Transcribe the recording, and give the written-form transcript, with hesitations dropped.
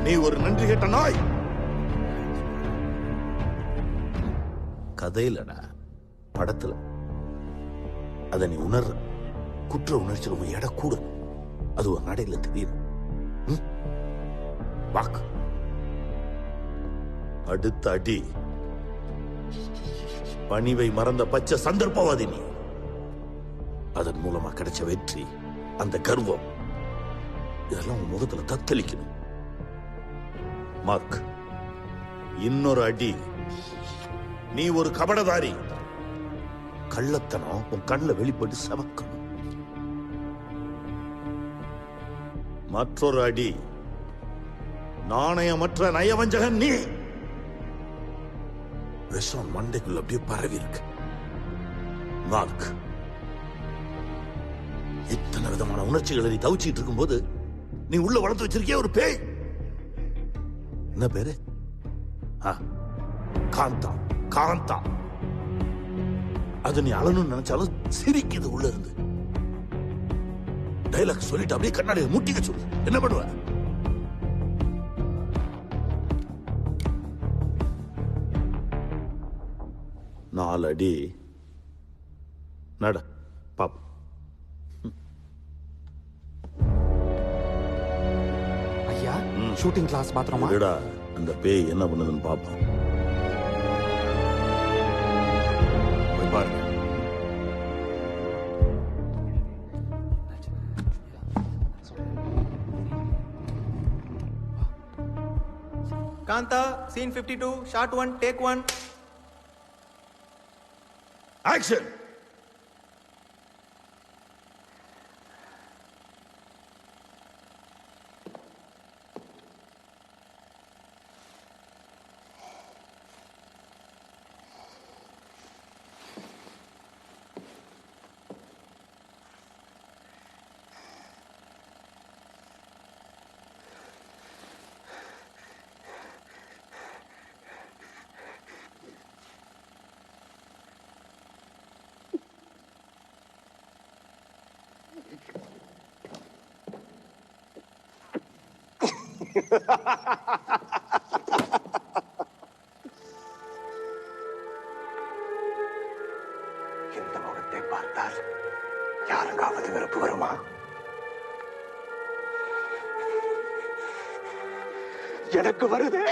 நீ ஒரு நன்றி கேட்ட நாய். கதையிலடா, படத்துல அத நீ உணர்ற. குற்ற உணர்ச்சி ரொம்ப எடை கூட, அது ஒரு நடையில தெரியுது. வாக்கு அடுத்த அடி பணிவை மறந்த பச்சை சந்தர்ப்பவாதி நீ. அதன் மூலமா கிடைச்ச வெற்றி, அந்த கர்வம், இதெல்லாம் உன் முகத்துல தத்தளிக்கணும். மார்க், இன்னொரு அடி நீ ஒரு கபடதாரி, கள்ளத்தனம் உன் கண்ணில் வெளிப்பட்டு சமக்கணும். மற்றொரு அடி நாணயமற்ற நயவஞ்சகன் நீ. விஷம் மண்டைக்குள்ள அப்படியே பரவி இருக்கு. மார்க், இத்தனை விதமான உணர்ச்சிகளை நீ தவிச்சிட்டு இருக்கும் போது நீ உள்ள வளர்த்து வச்சிருக்கிய ஒரு பேய். என்ன பேரு? காந்தா. காந்தா. அது நீ அழணும்னு நினைச்சாலும் சிரிக்குது உள்ள இருந்து. டைலாக் சொல்லிட்டு அப்படியே கண்ணாடியை முட்டிக்க சொல்லு. என்ன பண்ணுவ? நாலு அடி நட பாப்பா. ஐயா, ஷூட்டிங் கிளாஸ் பாத்துறோமா? அந்த பேய் என்ன பண்ணுதுன்னு பாப்போம். போய் பாருங்க. Kanta, scene 52, shot 1, take 1. Action! இந்த முகத்தை பார்த்தால் யாருக்காவது வெறுப்பு வருமா? எனக்கு வருதே.